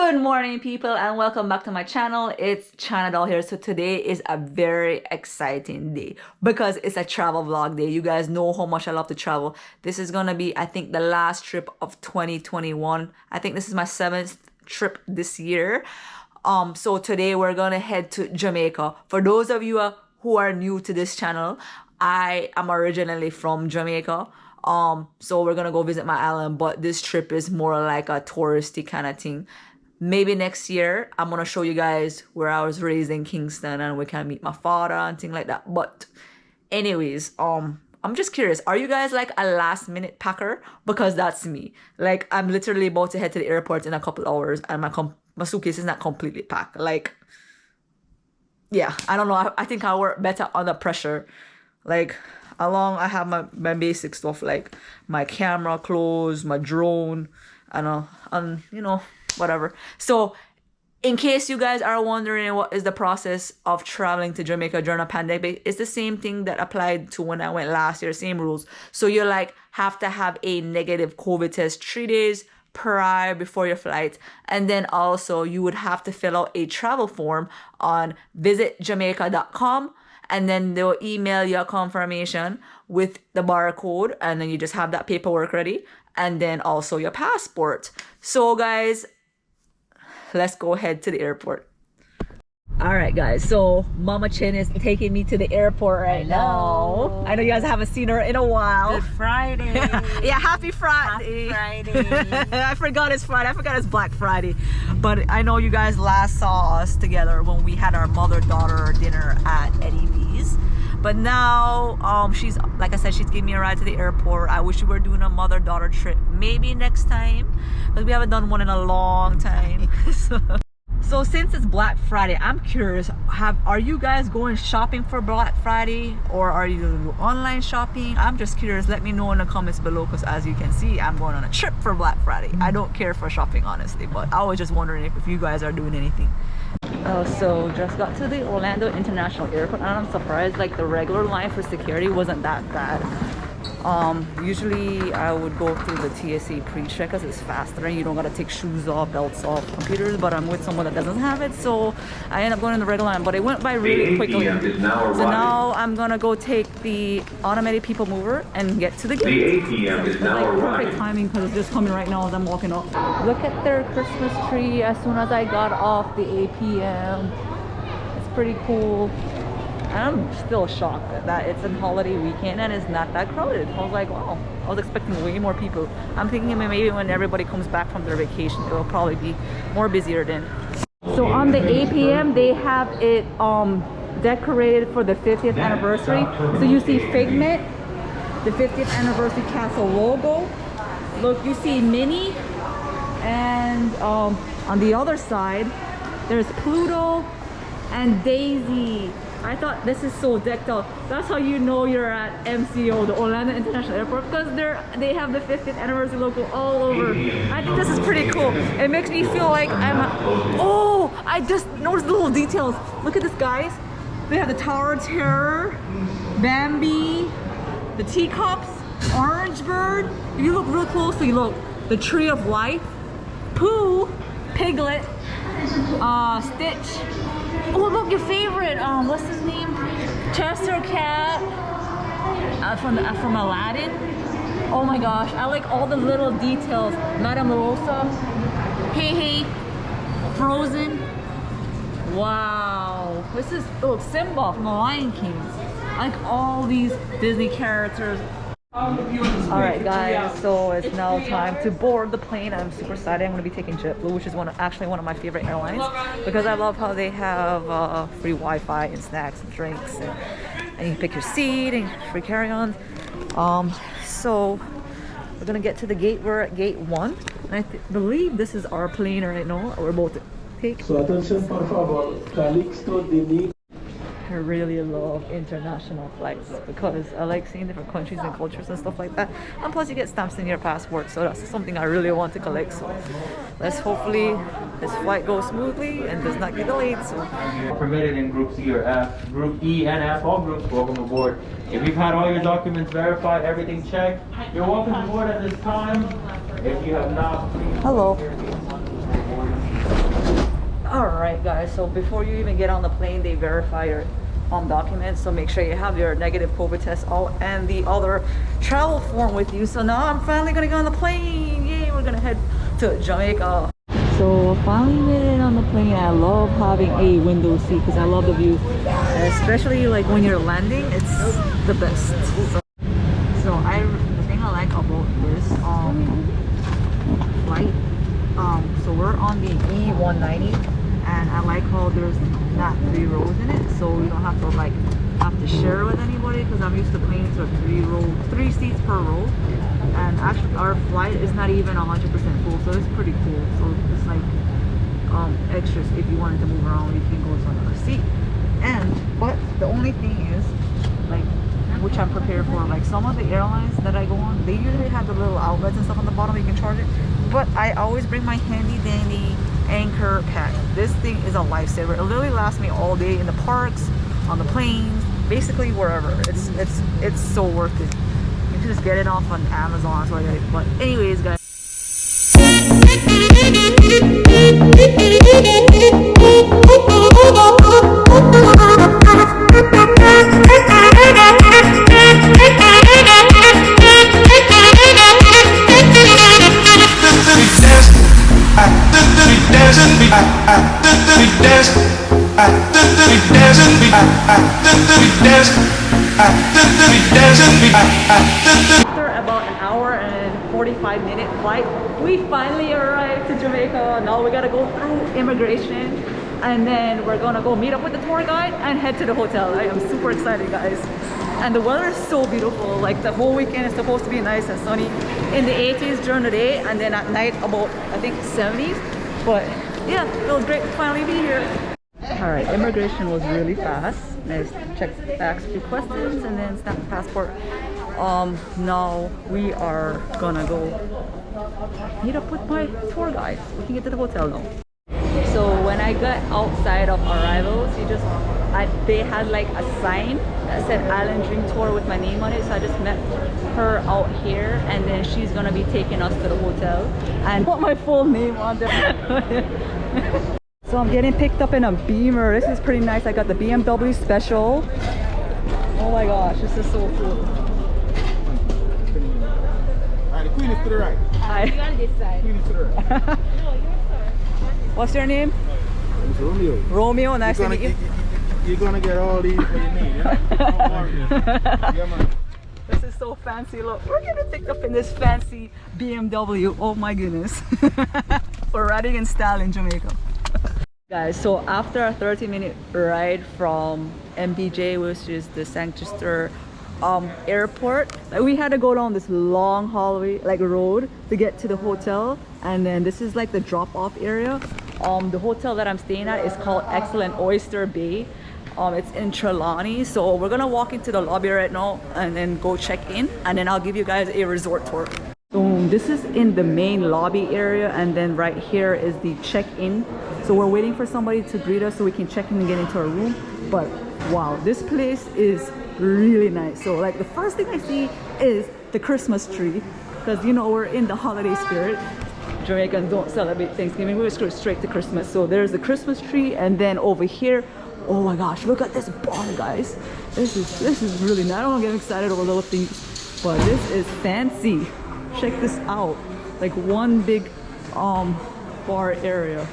Good morning, people, and welcome back to my channel. It's Chanadol here. So today is a very exciting day because it's a travel vlog day. You guys know how much I love to travel. This is gonna be, I think, the last trip of 2021. I think this is my 7th trip this year. So today we're gonna head to Jamaica. For those of you who are new to this channel, I am originally from Jamaica. So we're gonna go visit my island, but this trip is more like a touristy kind of thing. Maybe next year I'm gonna show you guys where I was raised in Kingston and we can meet my father and things like that. But anyways, I'm just curious, are you guys like a last minute packer? Because that's me. Like, I'm literally about to head to the airport in a couple hours and my suitcase is not completely packed. Like, yeah, I don't know. I think I work better under pressure. Like, I have my basic stuff like my camera, clothes, my drone, and you know, whatever. So in case you guys are wondering what is the process of traveling to Jamaica during a pandemic, it's the same thing that applied to when I went last year, same rules. So you like have to have a negative COVID test 3 days prior before your flight, and then also you would have to fill out a travel form on visitjamaica.com, and then they'll email you a confirmation with the barcode, and then you just have that paperwork ready, and then also your passport. So guys, let's go head to the airport. All right, guys, so Mama Chin is taking me to the airport right now. I know you guys haven't seen her in a while. Good Friday. Yeah, happy Friday. Happy Friday. I forgot it's Friday. I forgot it's Black Friday. But I know you guys last saw us together when we had our mother-daughter dinner at Eddie V's. But now, she's, like I said, she's giving me a ride to the airport. I wish we were doing a mother-daughter trip. Maybe next time, because we haven't done one in a long time. So since it's Black Friday, I'm curious, are you guys going shopping for Black Friday, or are you doing online shopping? I'm just curious. Let me know in the comments below, because as you can see, I'm going on a trip for Black Friday. I don't care for shopping, honestly, but I was just wondering if you guys are doing anything. Oh, so just got to the Orlando International Airport, and I'm surprised like the regular line for security wasn't that bad. Usually I would go through the TSA pre-check because it's faster and you don't gotta take shoes off, belts off, computers, but I'm with someone that doesn't have it, so I end up going in the regular line, but it went by really quickly. So now I'm gonna go take the automated people mover and get to the gate. The ATM is now like arriving. perfect timing because it's just coming right now as I'm walking up. Look at their Christmas tree as soon as I got off the APM. It's pretty cool. I'm still shocked that it's a holiday weekend and it's not that crowded. I was like, wow, I was expecting way more people. I'm thinking maybe when everybody comes back from their vacation, it will probably be more busier then. So on the APM, they have it decorated for the 50th anniversary. So you see Figment, the 50th anniversary castle logo. Look, you see Minnie, and on the other side, there's Pluto and Daisy. I thought this is so decked out. That's how you know you're at MCO, the Orlando International Airport, because they have the 50th anniversary logo all over. I think this is pretty cool. It makes me feel like oh, I just noticed the little details. Look at this, guys. They have the Tower of Terror, Bambi, the teacups, Orange Bird. If you look real closely, look, the Tree of Life, Pooh, Piglet, Stitch. Oh, look, your favorite, what's his name? Chester Cat, from Aladdin. Oh my gosh, I like all the little details. Madame Rosa, Hey, Frozen. Wow, this is, look, Simba from The Lion King. I like all these Disney characters. Alright guys, so it's now time to board the plane. I'm super excited. I'm going to be taking JetBlue, which is actually one of my favorite airlines, because I love how they have free Wi-Fi and snacks and drinks, and you can pick your seat and free carry-on. So we're going to get to the gate. We're at gate 1, and I believe this is our plane right now. We're about to take. So attention, por favor, Calixto de. I really love international flights because I like seeing different countries and cultures and stuff like that, and plus you get stamps in your passport, so that's something I really want to collect. So let's hopefully this flight goes smoothly and does not get delayed. So permitted in Group C or F. Group E and F, all groups, welcome aboard. If you've had all your documents verified, everything checked, you're welcome aboard at this time. If you have not, please. Hello. Alright guys, so before you even get on the plane, they verify your documents, so make sure you have your negative COVID test out and the other travel form with you. So now I'm finally gonna get on the plane. Yay, we're gonna head to Jamaica. So finally made it on the plane. I love having a window seat because I love the view, and especially like when you're landing, it's the best. So the thing I like about this flight, so we're on the E190, and I like how there's not 3 rows in it, so you don't have to share with anybody, because I'm used to planes with 3 seats per row. And actually our flight is not even 100% full, so it's pretty cool. So it's like extras if you wanted to move around, you can go to another seat. But the only thing is, like, which I'm prepared for, like some of the airlines that I go on, they usually have the little outlets and stuff on the bottom you can charge it, but I always bring my handy dandy anchor pack. This thing is a lifesaver. It literally lasts me all day in the parks, on the planes, basically wherever. It's so worth it. You can just get it off on Amazon, so I got it. But anyways guys, after about an hour and 45-minute flight, we finally arrived to Jamaica. Now we gotta go through immigration, and then we're gonna go meet up with the tour guide and head to the hotel. I am super excited, guys. And the weather is so beautiful. Like, the whole weekend is supposed to be nice and sunny, in the 80s during the day, and then at night about, I think, 70s. But yeah, it was great to finally be here. Alright, immigration was really fast. I asked a few questions and then stamped the passport. Now we are gonna go meet up with my tour guide. We can get to the hotel now. So when I got outside of arrivals, they had like a sign that said Island Drink Tour with my name on it. So I just met her out here, and then she's gonna be taking us to the hotel and put my full name on there. So I'm getting picked up in a Beamer. This is pretty nice. I got the BMW Special. Oh my gosh, this is so cool. Alright, the queen is to the right. Hi. You on this side. Queen is to the right. What's your name? It's Romeo. Romeo, nice to meet you. You're gonna get all these for your name, yeah? Don't worry. Yeah, man. This is so fancy. Look, we're getting picked up in this fancy BMW. Oh my goodness. We're riding in style in Jamaica. Guys, so after a 30-minute ride from MBJ, which is the Sanctuary airport, we had to go down this long hallway, like road, to get to the hotel. And then this is like the drop-off area. The hotel that I'm staying at is called Excellence Oyster Bay. It's in Trelawney. So we're gonna walk into the lobby right now and then go check in, and then I'll give you guys a resort tour. So this is in the main lobby area, and then right here is the check-in. So we're waiting for somebody to greet us so we can check in and get into our room. But wow, this place is really nice. So like the first thing I see is the Christmas tree, because you know we're in the holiday spirit. Jamaicans don't celebrate Thanksgiving, we just go straight to Christmas. So there's the Christmas tree, and then over here, oh my gosh, look at this barn, guys. This is really nice. I don't get excited over little things, but this is fancy. Check this out, like one big bar area.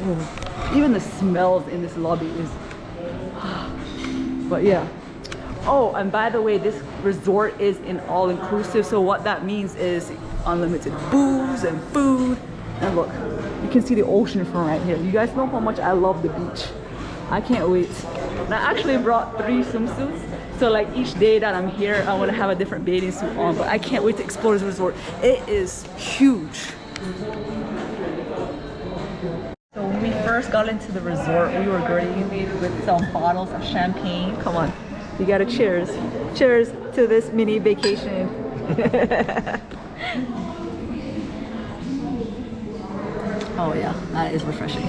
Oh, even the smells in this lobby is but yeah. Oh, and by the way, this resort is an all-inclusive, so what that means is unlimited booze and food. And look, you can see the ocean from right here. You guys know how much I love the beach. I can't wait. And I actually brought 3 swimsuits. So like each day that I'm here, I want to have a different bathing suit on, but I can't wait to explore this resort. It is huge. So when we first got into the resort, we were greeted with some bottles of champagne. Come on, you gotta cheers. Cheers to this mini vacation. Oh yeah, that is refreshing.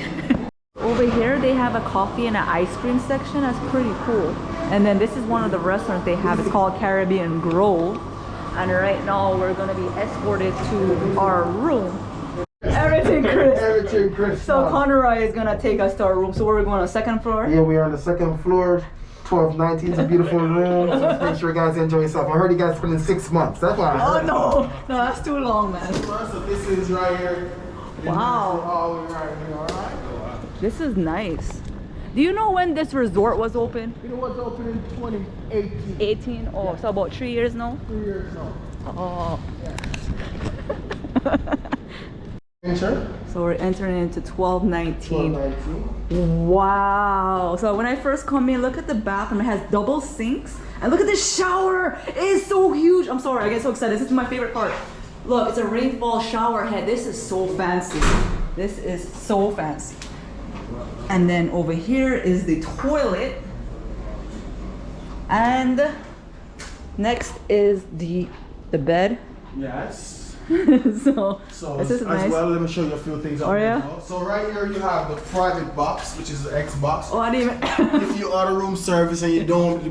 Over here they have a coffee and an ice cream section. That's pretty cool. And then this is one of the restaurants they have. It's called Caribbean Grove. And right now we're gonna be escorted to our room. Everything crisp. everything crisp. So Conroy is gonna take us to our room. So where are we going, on the second floor? Yeah, we are on the second floor. 1219 is a beautiful room. So make sure you guys enjoy yourself. I heard you guys spending 6 months. That's why I Oh heard. no, no, that's too long, man. So this is right here. Wow. All right here, all right. This is nice. Do you know when this resort was open? You know what's open in 2018? 18? Oh, so about 3 years now? 3 years now. Oh. Enter. So we're entering into 1219. 1219. Wow. So when I first come in, look at the bathroom. It has double sinks. And look at this shower. It is so huge. I'm sorry, I get so excited. This is my favorite part. Look, it's a rainfall shower head. This is so fancy. This is so fancy. And then over here is the toilet. And next is the bed. Yes. So this is as nice. well, let me show you a few things. Oh, yeah? So right here you have the private box, which is the X box. Oh, I didn't even. If you order room service and you don't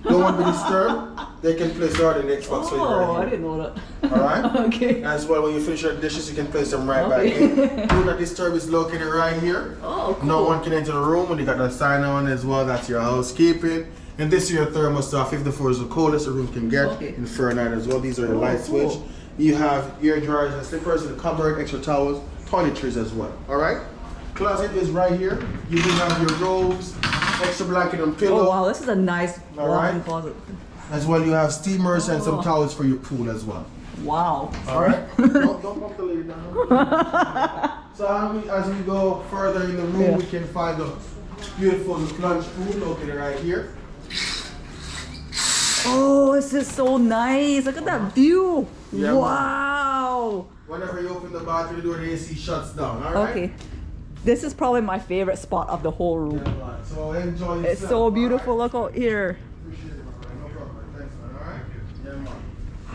want to be disturbed, they can place the order in the X box. Oh, I didn't know that. All right. Okay. As well, when you finish your dishes, you can place them right Okay. back in. Do not disturb is located right here. Oh, cool. No one can enter the room. And you got the sign on as well. That's your housekeeping. And this is your thermostat. 54 is the coldest the room can get Okay. in Fahrenheit as well. These are your Oh, light cool. switch. You have ear dryers and slippers in the cupboard, extra towels, toiletries as well. All right. Closet is right here. You can have your robes, extra blanket and pillow. Oh wow, this is a nice All walk-in right. closet. As well, you have steamers and Oh. some towels for your pool as well. Wow. All right. don't bump the lady down. So as we go further in the room, Yeah. we can find the beautiful plunge pool located right here. Oh, this is so nice. Look at that view. Yeah, Wow. Whenever you open the bathroom door, the AC shuts down. All right. Okay. This is probably my favorite spot of the whole room. Yeah, right. So enjoy yourself. It's so beautiful. Look out here. Appreciate it, my friend. No problem. Thanks, man. All right. Yeah, man.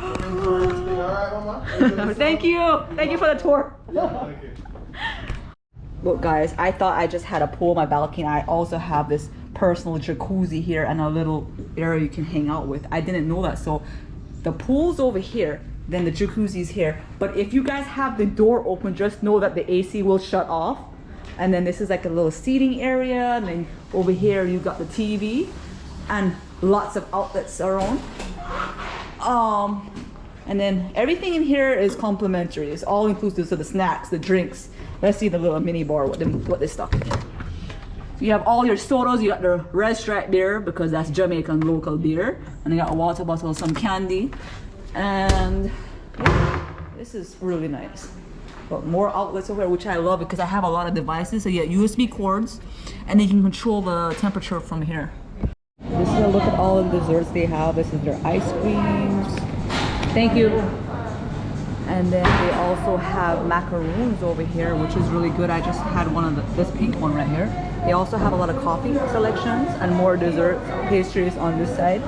So enjoy everything. All right, mama. Enjoy yourself. Thank you. Thank you for the tour. Okay. Look guys, I thought I just had a pool on my balcony. I also have this personal jacuzzi here and a little area you can hang out with. I didn't know that. So the pool's over here, then the jacuzzi's here. But if you guys have the door open, just know that the AC will shut off. And then this is like a little seating area. And then over here you got the TV and lots of outlets around. And then everything in here is complimentary. It's all inclusive, so the snacks, the drinks. Let's see the little mini bar, what they stock in here. So you have all your sodas. You got the Red Stripe beer because that's Jamaican local beer. And you got a water bottle, some candy. And yeah, this is really nice. But more outlets over here, which I love because I have a lot of devices. So you got USB cords and you can control the temperature from here. This is a look at all the desserts they have. This is their ice creams. Thank you. And then they also have macaroons over here, which is really good. I just had one of this pink one right here. They also have a lot of coffee selections and more dessert pastries on this side.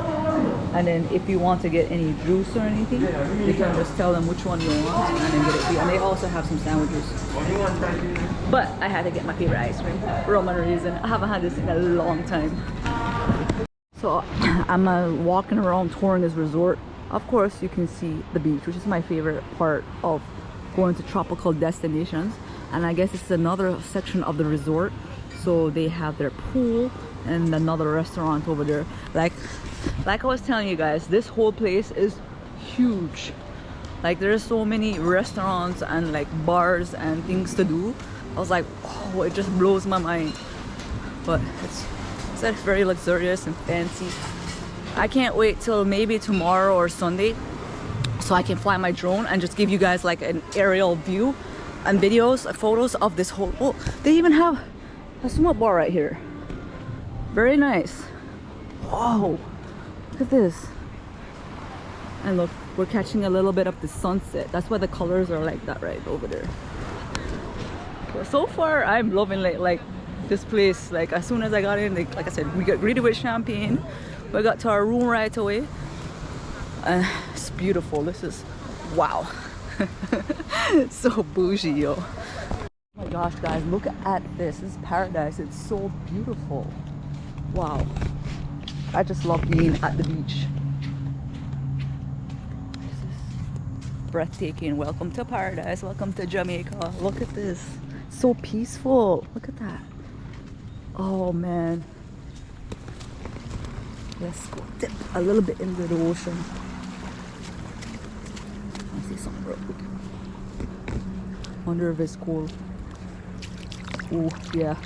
And then if you want to get any juice or anything, you can just tell them which one you want and then get it for you. And they also have some sandwiches. But I had to get my favorite ice cream for one reason. I haven't had this in a long time. So I'm walking around touring this resort. Of course, you can see the beach, which is my favorite part of going to tropical destinations. And I guess it's another section of the resort. So they have their pool and another restaurant over there. Like I was telling you guys, this whole place is huge. Like there's so many restaurants and like bars and things to do. I was like, oh, it just blows my mind. But it's like very luxurious and fancy. I can't wait till maybe tomorrow or Sunday so I can fly my drone and just give you guys like an aerial view and videos, photos of this whole, oh, they even have a swim bar right here. Very nice. Whoa, look at this. And look, we're catching a little bit of the sunset. That's why the colors are like that right over there. So far, I'm loving like this place. Like as soon as I got in, like I said, we got greeted with champagne. We got to our room right away. It's beautiful. This is, wow. So bougie, yo. Oh my gosh, guys, look at this. This is paradise. It's so beautiful. Wow. I just love being at the beach. This is breathtaking. Welcome to paradise. Welcome to Jamaica. Look at this. so peaceful. Look at that. Oh man. Let's go dip a little bit into the ocean. I see something real quick. Wonder if it's cool. Oh yeah.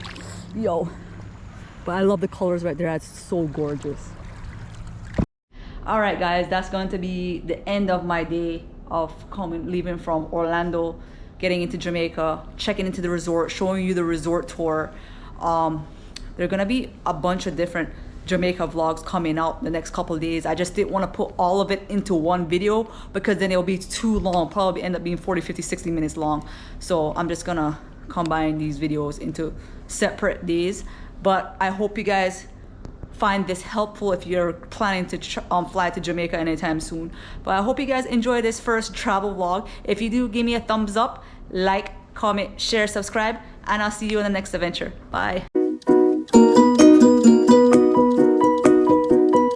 Yo. But I love the colors right there. It's so gorgeous. All right, guys, that's going to be the end of my day of leaving from Orlando, getting into Jamaica, checking into the resort, showing you the resort tour. There are gonna be a bunch of different Jamaica vlogs coming out the next couple of days. I just didn't want to put all of it into one video because then it'll be too long, probably end up being 40, 50, 60 minutes long. So I'm just gonna combine these videos into separate days. But I hope you guys find this helpful if you're planning to fly to Jamaica anytime soon. But I hope you guys enjoy this first travel vlog. If you do, give me a thumbs up, like, comment, share, subscribe, and I'll see you in the next adventure. Bye.